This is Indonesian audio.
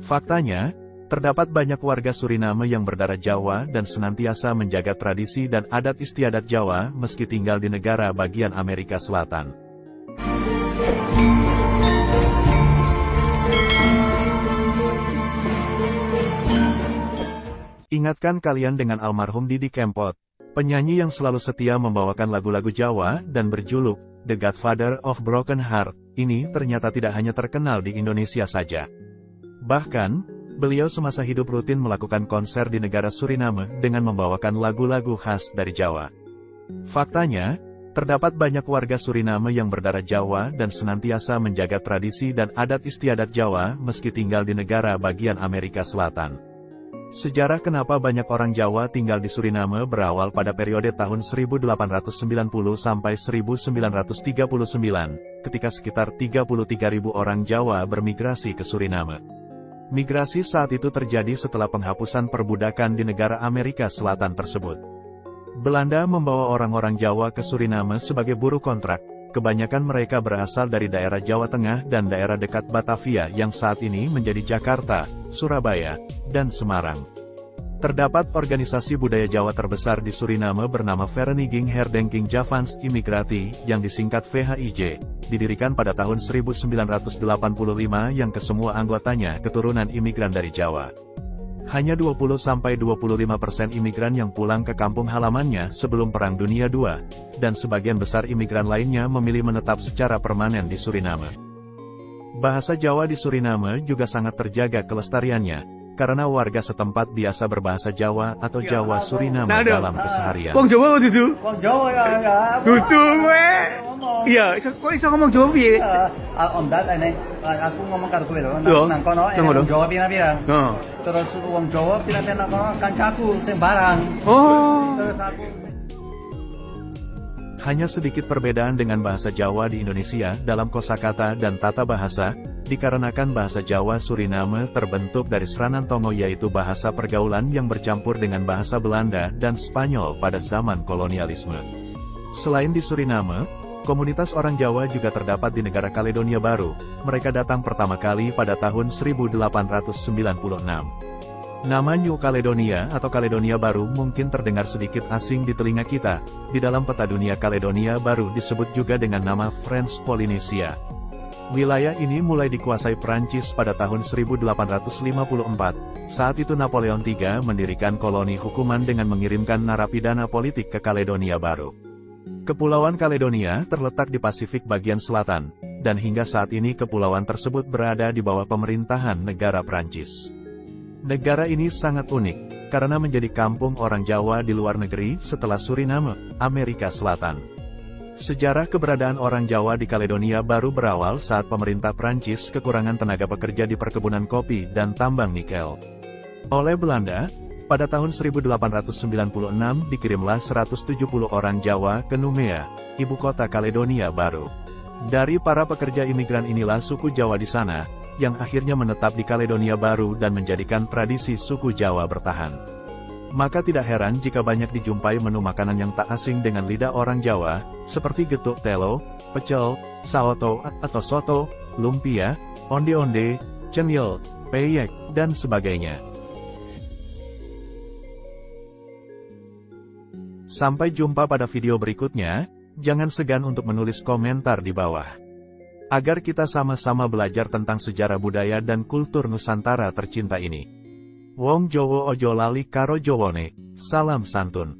Faktanya, terdapat banyak warga Suriname yang berdarah Jawa dan senantiasa menjaga tradisi dan adat istiadat Jawa meski tinggal di negara bagian Amerika Selatan. Ingatkan kalian dengan almarhum Didi Kempot, penyanyi yang selalu setia membawakan lagu-lagu Jawa dan berjuluk The Godfather of Broken Heart. Ini ternyata tidak hanya terkenal di Indonesia saja. Bahkan, beliau semasa hidup rutin melakukan konser di negara Suriname dengan membawakan lagu-lagu khas dari Jawa. Faktanya, terdapat banyak warga Suriname yang berdarah Jawa dan senantiasa menjaga tradisi dan adat istiadat Jawa meski tinggal di negara bagian Amerika Selatan. Sejarah kenapa banyak orang Jawa tinggal di Suriname berawal pada periode tahun 1890 sampai 1939, ketika sekitar 33.000 orang Jawa bermigrasi ke Suriname. Migrasi saat itu terjadi setelah penghapusan perbudakan di negara Amerika Selatan tersebut. Belanda membawa orang-orang Jawa ke Suriname sebagai buruh kontrak. Kebanyakan mereka berasal dari daerah Jawa Tengah dan daerah dekat Batavia yang saat ini menjadi Jakarta, Surabaya, dan Semarang. Terdapat organisasi budaya Jawa terbesar di Suriname bernama Vereniging Herdenking Javans Immigrati, yang disingkat VHIJ, didirikan pada tahun 1985 yang kesemua anggotanya keturunan imigran dari Jawa. Hanya 20–25% imigran yang pulang ke kampung halamannya sebelum Perang Dunia II, dan sebagian besar imigran lainnya memilih menetap secara permanen di Suriname. Bahasa Jawa di Suriname juga sangat terjaga kelestariannya, karena warga setempat biasa berbahasa Jawa atau Jawa Suriname dalam keseharian. Wong Jawa dudu? Wong Jawa ya. Dudu kowe. Iya, kok iso ngomong Jawa piye? Om Dat ini aku ngomong karo kowe lho. Yo, Nang kono nang Jawa pirang-pirang. Heeh. Terus wong Jawa pirang-pirang nang kono kancaku sing barang. Oh. Terus aku Hanya sedikit perbedaan dengan bahasa Jawa di Indonesia dalam kosakata dan tata bahasa, dikarenakan bahasa Jawa Suriname terbentuk dari seranan Tongo, yaitu bahasa pergaulan yang bercampur dengan bahasa Belanda dan Spanyol pada zaman kolonialisme. Selain di Suriname, komunitas orang Jawa juga terdapat di negara Kaledonia Baru. Mereka datang pertama kali pada tahun 1896. Nama New Caledonia atau Kaledonia Baru mungkin terdengar sedikit asing di telinga kita. Di dalam peta dunia Kaledonia Baru disebut juga dengan nama French Polynesia. Wilayah ini mulai dikuasai Prancis pada tahun 1854. Saat itu Napoleon III mendirikan koloni hukuman dengan mengirimkan narapidana politik ke Kaledonia Baru. Kepulauan Kaledonia terletak di Pasifik bagian selatan, dan hingga saat ini kepulauan tersebut berada di bawah pemerintahan negara Prancis. Negara ini sangat unik, karena menjadi kampung orang Jawa di luar negeri setelah Suriname, Amerika Selatan. Sejarah keberadaan orang Jawa di Kaledonia Baru berawal saat pemerintah Prancis kekurangan tenaga pekerja di perkebunan kopi dan tambang nikel. Oleh Belanda, pada tahun 1896 dikirimlah 170 orang Jawa ke Numea, ibu kota Kaledonia Baru. Dari para pekerja imigran inilah suku Jawa di sana, yang akhirnya menetap di Kaledonia Baru dan menjadikan tradisi suku Jawa bertahan. Maka tidak heran jika banyak dijumpai menu makanan yang tak asing dengan lidah orang Jawa, seperti getuk telo, pecel, saoto atau soto, lumpia, onde-onde, cenil, peyek, dan sebagainya. Sampai jumpa pada video berikutnya, jangan segan untuk menulis komentar di bawah, agar kita sama-sama belajar tentang sejarah budaya dan kultur Nusantara tercinta ini. Wong Jowo ojo lali karo Jowone, salam santun.